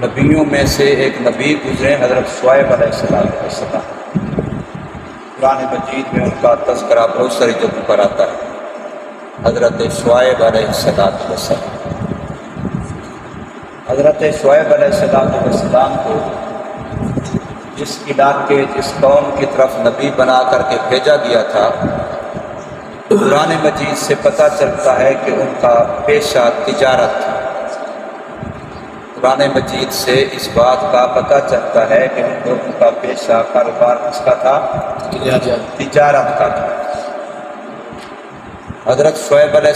نبیوں میں سے ایک نبی گزرے حضرت شعیب علیہ السلام۔ قرآن مجید میں ان کا تذکرہ بہت ساری جگہوں پر آتا ہے۔ حضرت شعیب علیہ السلام، حضرت شعیب علیہ السلام کو جس علاقے جس قوم کی طرف نبی بنا کر کے بھیجا گیا تھا، قرآن مجید سے پتہ چلتا ہے کہ ان کا پیشہ تجارت تھا۔ قرآن مجید سے اس بات کا پتہ چلتا ہے کہ ان لوگوں کا پیشہ کاروبار کس کا تھا؟ تجارت کا تھا۔ حضرت شعیب علیہ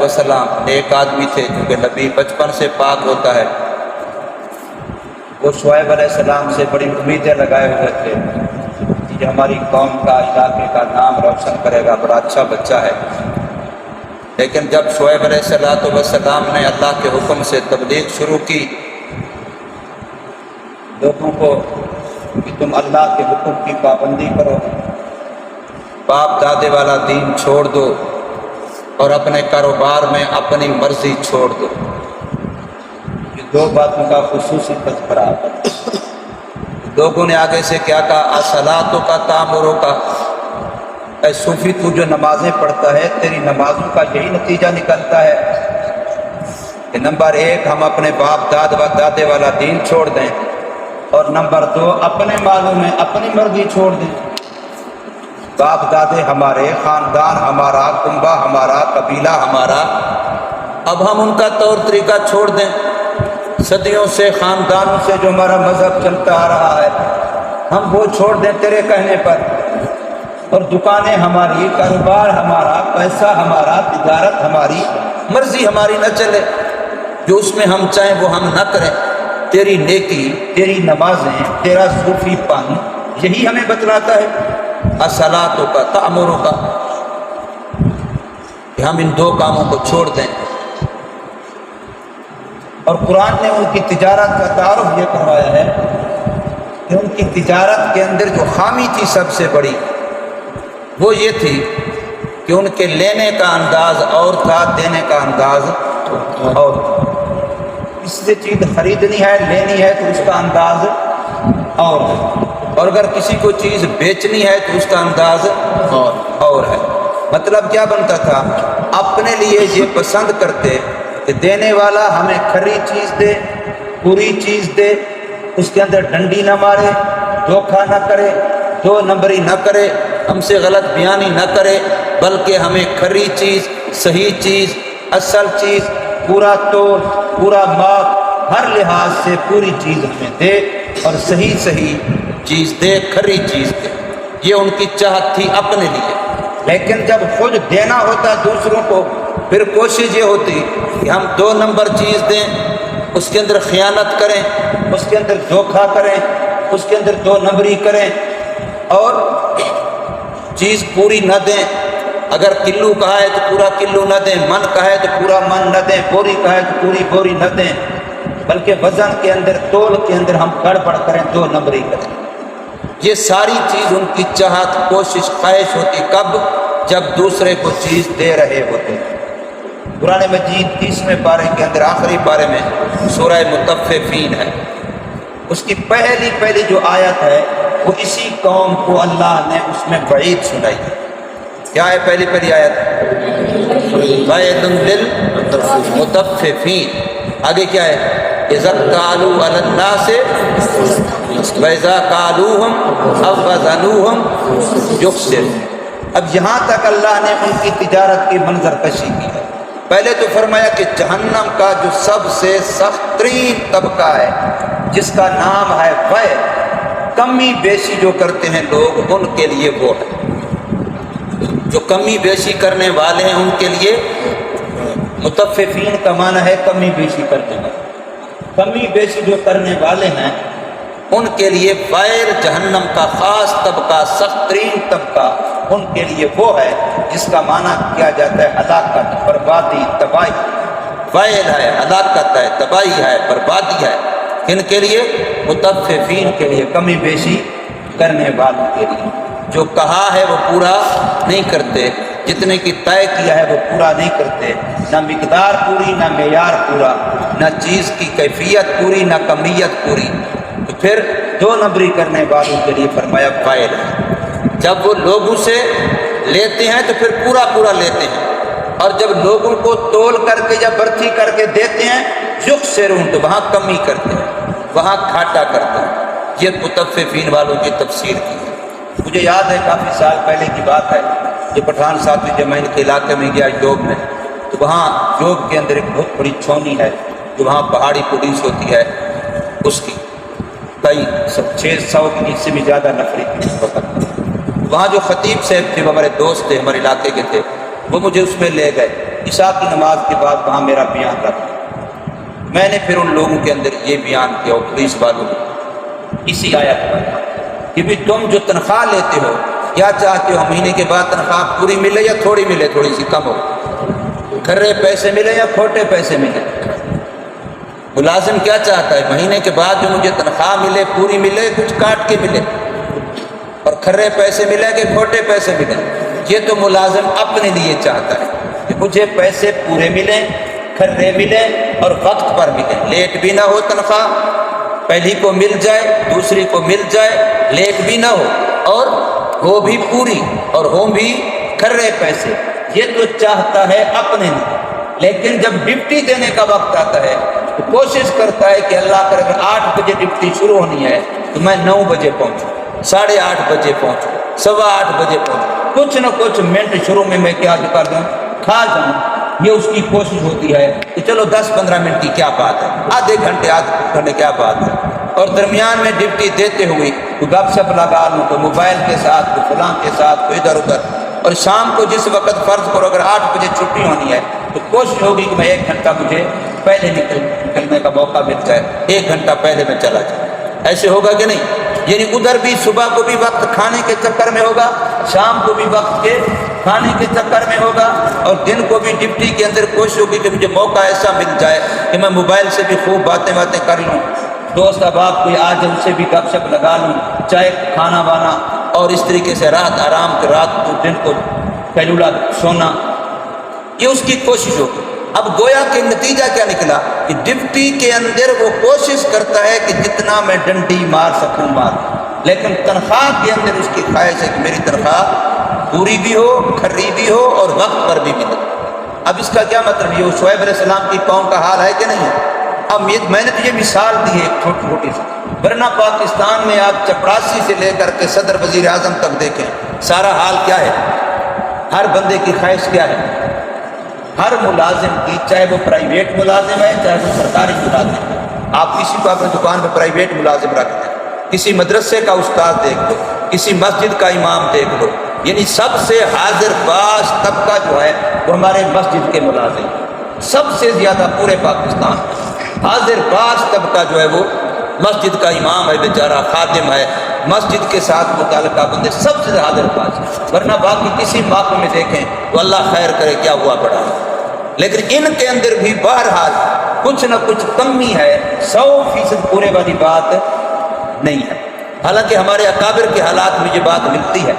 السلام نیک آدمی تھے، کیونکہ نبی بچپن سے پاک ہوتا ہے۔ وہ شعیب علیہ السلام سے بڑی امیدیں لگائے ہوئے تھے کہ یہ ہماری قوم کا، علاقے کا نام روشن کرے گا، بڑا اچھا بچہ ہے۔ لیکن جب شعیب علیہ السلام نے اللہ کے حکم سے تبلیغ شروع کی لوگوں کو کہ تم اللہ کے حکم کی پابندی کرو، باپ دادے والا دین چھوڑ دو اور اپنے کاروبار میں اپنی مرضی چھوڑ دو، یہ دو باتوں کا خصوصی تذکرہ ہے۔ لوگوں نے آگے سے کیا کہا؟ اصلاتوں کا تامروں کا، اے صوفی تو جو نمازیں پڑھتا ہے تیری نمازوں کا یہی نتیجہ نکلتا ہے کہ نمبر ایک ہم اپنے باپ دادے والا دین چھوڑ دیں، اور نمبر دو اپنے مالوں میں اپنی مرضی چھوڑ دیں۔ باپ دادے ہمارے، خاندان ہمارا، کنبہ ہمارا، قبیلہ ہمارا، اب ہم ان کا طور طریقہ چھوڑ دیں۔ صدیوں سے خاندانوں سے جو ہمارا مذہب چلتا آ رہا ہے ہم وہ چھوڑ دیں تیرے کہنے پر، اور دکانیں ہماری، کاروبار ہمارا، پیسہ ہمارا، تجارت ہماری، مرضی ہماری نہ چلے، جو اس میں ہم چاہیں وہ ہم نہ کریں۔ تیری نیکی، تیری نمازیں، تیرا صوفی پن یہی ہمیں بتلاتا ہے اصلاتوں کا تامروں کا، کہ ہم ان دو کاموں کو چھوڑ دیں۔ اور قرآن نے ان کی تجارت کا تعارف یہ کروایا ہے کہ ان کی تجارت کے اندر جو خامی تھی سب سے بڑی وہ یہ تھی کہ ان کے لینے کا انداز اور تھا، دینے کا انداز اور تھا۔ اس سے چیز خریدنی ہے، لینی ہے تو اس کا انداز اور ہے، اور اگر کسی کو چیز بیچنی ہے تو اس کا انداز اور ہے۔ مطلب کیا بنتا تھا؟ اپنے لیے یہ پسند کرتے کہ دینے والا ہمیں کھری چیز دے، پوری چیز دے، اس کے اندر ڈنڈی نہ مارے، دھوکہ نہ کرے، دو نمبری نہ کرے، ہم سے غلط بیانی نہ کرے، بلکہ ہمیں کھری چیز، صحیح چیز، اصل چیز، پورا تول، پورا ماپ، ہر لحاظ سے پوری چیز ہمیں دے اور صحیح چیز دے، کھری چیز دے۔ یہ ان کی چاہت تھی اپنے لیے۔ لیکن جب خود دینا ہوتا دوسروں کو، پھر کوشش یہ ہوتی کہ ہم دو نمبر چیز دیں، اس کے اندر خیانت کریں، اس کے اندر دھوکہ کریں، اس کے اندر دو نمبری کریں، اور چیز پوری نہ دیں۔ اگر کلو کہا ہے تو پورا کلو نہ دیں، من کہا ہے تو پورا من نہ دیں، بوری کہا ہے تو پوری بوری نہ دیں، بلکہ وزن کے اندر، تول کے اندر ہم گڑبڑ کریں، دو نمبری کریں۔ یہ ساری چیز ان کی چاہت، کوشش، خواہش ہوتی کب؟ جب دوسرے کو چیز دے رہے ہوتے۔ قرآن مجید 30ویں پارے کے اندر آخری پارے میں سورہ مطففین ہے، اس کی پہلی جو آیت ہے وہ اسی قوم کو اللہ نے اس میں وعید سنائی ہے۔ کیا ہے پہلی آیت؟ وعید للمطففین۔ آگے کیا ہے؟ اذا اکتالوا علی الناس واذا کالوہم او وزنوہم یخسرون۔ اب یہاں تک اللہ نے ان کی تجارت کی منظر کشی کی ہے۔ پہلے تو فرمایا کہ جہنم کا جو سب سے سخت ترین طبقہ ہے، جس کا نام ہے وے، کمی بیشی جو کرتے ہیں لوگ، ان کے لیے وہ ہے۔ جو کمی بیشی کرنے والے ہیں ان کے لیے، مطففین کا معنی ہے کمی بیشی کرنے والے۔ کمی بیشی جو کرنے والے ہیں ان کے لیے ویل، جہنم کا خاص طبقہ، سخت ترین طبقہ ان کے لیے وہ ہے جس کا معنی کیا جاتا ہے ہلاکت، بربادی، تباہی۔ ویل ہے، ہلاکت ہے، تباہی ہے، بربادی ہے۔ کن کے لیے؟ مطففین کے لیے، کمی بیشی کرنے والوں کے لیے، جو کہا ہے وہ پورا نہیں کرتے، جتنے کی طے کیا ہے وہ پورا نہیں کرتے، نہ مقدار پوری، نہ معیار پورا۔ نہ چیز کی کیفیت پوری نہ کمیت پوری، تو پھر 2 نمبری کرنے والوں کے لیے فرمایا فائل ہے۔ جب وہ لوگوں سے لیتے ہیں تو پھر پورا پورا لیتے ہیں، اور جب لوگوں کو تول کر کے یا برتھی کر کے دیتے ہیں یخسرون، تو وہاں کمی کرتے ہیں، وہاں گھاٹا کرتے ہیں۔ یہ مطففین والوں کی تفسیر کی ہے۔ مجھے یاد ہے کافی سال پہلے کی بات ہے، یہ پٹھان ساتویں جب میں ان کے علاقے میں گیا جوب میں، تو وہاں جوب کے اندر ایک بہت بڑی چھونی ہے، جو وہاں پہاڑی پولیس ہوتی ہے اس کی کئی 600 کی سے بھی زیادہ نفری تھی اس وقت۔ وہاں جو خطیب صاحب تھے وہ ہمارے دوست تھے، ہمارے علاقے کے تھے، وہ مجھے اس میں لے گئے۔ عشاء کی نماز کے بعد وہاں میرا بیان رکھا، میں نے پھر ان لوگوں کے اندر یہ بیان کیا، اور پولیس والوں نے اسی آیت پر کہ بھی تم جو تنخواہ لیتے ہو کیا چاہتے ہو، مہینے کے بعد تنخواہ پوری ملے یا تھوڑی ملے، تھوڑی سی کم ہو، کھرے پیسے ملے یا کھوٹے پیسے ملے؟ ملازم کیا چاہتا ہے؟ مہینے کے بعد جو مجھے تنخواہ ملے پوری ملے، کچھ کاٹ کے ملے، اور کھرے پیسے ملے کہ کھوٹے پیسے ملے؟ یہ تو ملازم اپنے لیے چاہتا ہے کہ مجھے پیسے پورے ملیں، کھرے ملیں اور وقت پر ملیں، لیٹ بھی نہ ہو تنخواہ، پہلی کو مل جائے دوسری کو مل جائے، لیٹ بھی نہ ہو اور ہو بھی پوری اور ہوں بھی کھرے پیسے۔ یہ تو چاہتا ہے اپنے لیے، لیکن جب ڈپٹی دینے کا وقت آتا ہے تو کوشش کرتا ہے کہ اللہ کرے اگر 8 بجے ڈپٹی شروع ہونی ہے تو میں 9 بجے پہنچوں، 8:30 بجے پہنچوں، 8:15 بجے پہنچوں، کچھ نہ کچھ منٹ شروع میں کیا کر دوں، کھا جاؤں۔ یہ اس کی کوشش ہوتی ہے کہ چلو 10-15 منٹ کی کیا بات ہے، آدھے گھنٹے کیا بات ہے، اور درمیان میں ڈپٹی دیتے ہوئے تو گپ شپ لگا لوں، تو موبائل کے ساتھ، تو فلاں کے ساتھ، تو ادھر ادھر۔ اور شام کو جس وقت فرض کرو اگر 8 بجے چھٹی ہونی ہے تو کوشش ہوگی کہ میں 1 گھنٹہ مجھے پہلے نکلنے کا موقع مل جائے، 1 گھنٹہ پہلے میں چلا جائے۔ ایسے ہوگا کہ نہیں؟ یعنی ادھر بھی صبح کو بھی وقت کھانے کے چکر میں ہوگا، شام کو بھی وقت کے کھانے کے چکر میں ہوگا، اور دن کو بھی ڈپٹی کے اندر کوشش ہوگی کہ مجھے موقع ایسا مل جائے کہ میں موبائل سے بھی خوب باتیں کر لوں، دوست احباب کوئی آج ان سے بھی گپ شپ لگا لوں، چائے کھانا وانا، اور اس طریقے سے رات آرام کے رات کو دن کو پہلولا سونا، یہ اس کی کوشش ہوگی۔ اب گویا کہ نتیجہ کیا نکلا کہ ڈپٹی کے اندر وہ کوشش کرتا ہے کہ جتنا میں ڈنڈی مار سکوں مار، لیکن تنخواہ کے اندر اس کی خواہش ہے کہ میری تنخواہ پوری بھی ہو، کھری بھی ہو اور وقت پر بھی ملے۔ اب اس کا کیا مطلب؟ یہ شعیب علیہ السلام کی قوم کا حال ہے کہ نہیں ہے؟ اب میں نے تو یہ مثال دی ہے ایک چھوٹی سی، ورنہ پاکستان میں آپ چپراسی سے لے کر کے صدر وزیر اعظم تک دیکھیں، سارا حال کیا ہے؟ ہر بندے کی خواہش کیا ہے؟ ہر ملازم کی، چاہے وہ پرائیویٹ ملازم ہے چاہے وہ سرکاری ملازم ہے، آپ کسی کو اپنے دکان پہ پرائیویٹ ملازم رکھ دیں، کسی مدرسے کا استاد دیکھ لو، کسی مسجد کا امام دیکھ لو، یعنی سب سے حاضر باش طبقہ جو ہے وہ ہمارے مسجد کے ملازم، سب سے زیادہ پورے پاکستان میں حاضر باش طبقہ جو ہے وہ مسجد کا امام ہے، بیچارہ خادم ہے، مسجد کے ساتھ متعلقہ بندے سب سے حاضر باش، ورنہ باقی کسی محکمے میں دیکھیں تو اللہ خیر کرے کیا ہوا پڑا، لیکن ان کے اندر بھی بہرحال کچھ نہ کچھ کمی ہے، 100% پورے والی بات نہیں ہے۔ حالانکہ ہمارے اکابر کے حالات میں یہ بات ملتی ہے،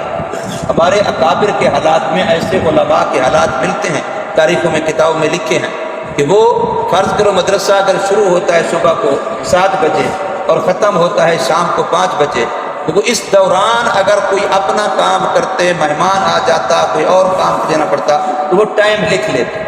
ہمارے اکابر کے حالات میں ایسے علماء کے حالات ملتے ہیں، تاریخوں میں کتابوں میں لکھے ہیں کہ وہ فرض کرو مدرسہ اگر شروع ہوتا ہے صبح کو 7 بجے اور ختم ہوتا ہے شام کو 5 بجے، تو وہ اس دوران اگر کوئی اپنا کام کرتے، مہمان آ جاتا، کوئی اور کام دینا پڑتا تو وہ ٹائم لکھ لیتے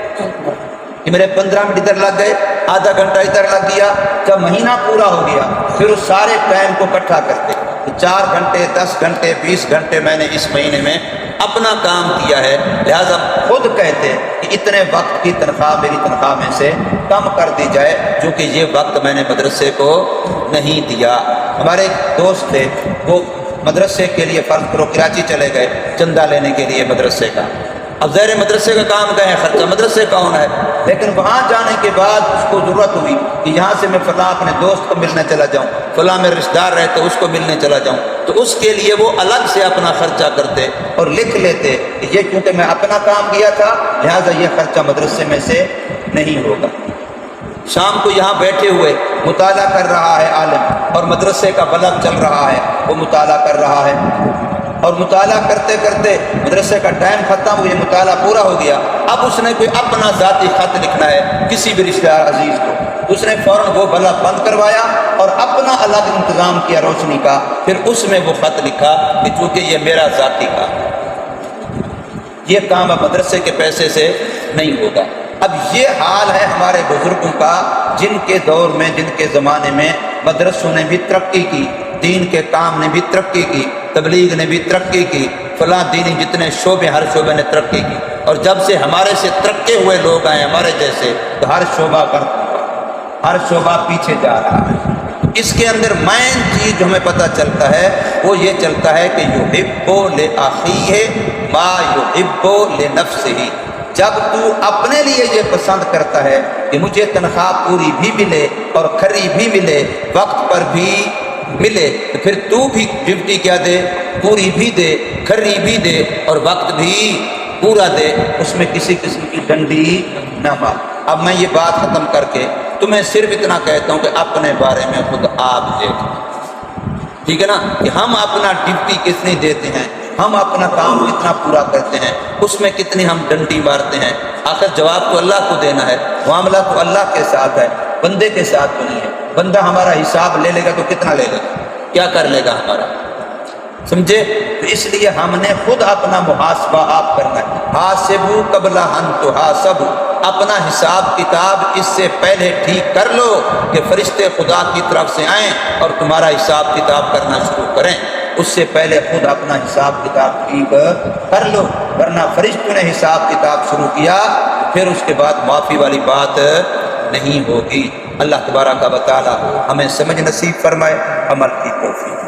کہ میرے 15 منٹ ادھر لگ گئے، آدھا گھنٹہ ادھر لگ گیا۔ جب مہینہ پورا ہو گیا پھر اس سارے ٹائم کو اکٹھا کرتے، 4 گھنٹے 10 گھنٹے 20 گھنٹے میں نے اس مہینے میں اپنا کام کیا ہے، لہٰذا خود کہتے کہ اتنے وقت کی تنخواہ میری تنخواہ میں سے کم کر دی جائے، جو کہ یہ وقت میں نے مدرسے کو نہیں دیا۔ ہمارے ایک دوست تھے، وہ مدرسے کے لیے فرض کرو کراچی چلے گئے چندہ لینے کے لیے مدرسے کا، اب ظاہر مدرسے کا کام گئے ہیں، خرچہ مدرسے کا ہونا ہے، لیکن وہاں جانے کے بعد اس کو ضرورت ہوئی کہ یہاں سے میں فلاں اپنے دوست کو ملنے چلا جاؤں، فلاں میں رشتہ دار رہتے اس کو ملنے چلا جاؤں، تو اس کے لیے وہ الگ سے اپنا خرچہ کرتے اور لکھ لیتے کہ یہ کیونکہ میں اپنا کام کیا تھا لہٰذا یہ خرچہ مدرسے میں سے نہیں ہوگا۔ شام کو یہاں بیٹھے ہوئے مطالعہ کر رہا ہے عالم، اور مدرسے کا بلب چل رہا ہے، وہ مطالعہ کر رہا ہے، اور مطالعہ کرتے کرتے مدرسے کا ٹائم ختم ہوا، مطالعہ پورا ہو گیا، اب اس نے کوئی اپنا ذاتی خط لکھنا ہے کسی بھی رشتہ دار عزیز کو، اس نے فوراً وہ بلب بند کروایا اور اپنا الگ انتظام کیا روشنی کا، پھر اس میں وہ خط لکھا کہ چونکہ یہ میرا ذاتی کام ہے، یہ کام اب مدرسے کے پیسے سے نہیں ہوگا۔ اب یہ حال ہے ہمارے بزرگوں کا، جن کے دور میں، جن کے زمانے میں مدرسوں نے بھی ترقی کی، دین کے کام نے بھی ترقی کی، تبلیغ نے بھی ترقی کی، فلاں دینی جتنے شعبے، ہر شعبے نے ترقی کی، اور جب سے ہمارے سے ترقے ہوئے لوگ آئے ہمارے جیسے، تو ہر شعبہ ہر شعبہ پیچھے جا رہا ہے۔ اس کے اندر مین چیز جو ہمیں پتہ چلتا ہے وہ یہ چلتا ہے کہ یحب لأخیہ ما یحب لنفسہ، جب تو اپنے لیے یہ پسند کرتا ہے کہ مجھے تنخواہ پوری بھی ملے اور کھری بھی ملے، وقت پر بھی ملے، تو پھر تو بھی ڈیوٹی کیا دے، پوری بھی دے، کھری بھی دے اور وقت بھی پورا دے، اس میں کسی قسم کی ڈنڈی نہ مار۔ اب میں یہ بات ختم کر کے تمہیں صرف اتنا کہتا ہوں کہ اپنے بارے میں خود آپ دیکھ، ٹھیک ہے نا، کہ ہم اپنا ڈیوٹی کتنی دیتے ہیں، ہم اپنا کام کتنا پورا کرتے ہیں، اس میں کتنی ہم ڈنڈی مارتے ہیں۔ آخر جواب تو اللہ کو دینا ہے، معاملہ تو اللہ کے ساتھ ہے، بندے کے ساتھ تو نہیں ہے۔ بندہ ہمارا حساب لے لے گا تو کتنا لے لے گا، کیا کر لے گا ہمارا، سمجھے؟ تو اس لیے ہم نے خود اپنا محاسبہ آپ کرنا ہے۔ حاسبوا قبل ان تحاسبوا، اپنا حساب کتاب اس سے پہلے ٹھیک کر لو کہ فرشتے خدا کی طرف سے آئیں اور تمہارا حساب کتاب کرنا شروع کریں، اس سے پہلے خود اپنا حساب کتاب ٹھیک کر لو، ورنہ فرشتوں نے حساب کتاب شروع کیا پھر اس کے بعد معافی والی بات نہیں ہوگی۔ اللہ تبارک و تعالی ہمیں سمجھ نصیب فرمائے، عمل کی توفیق۔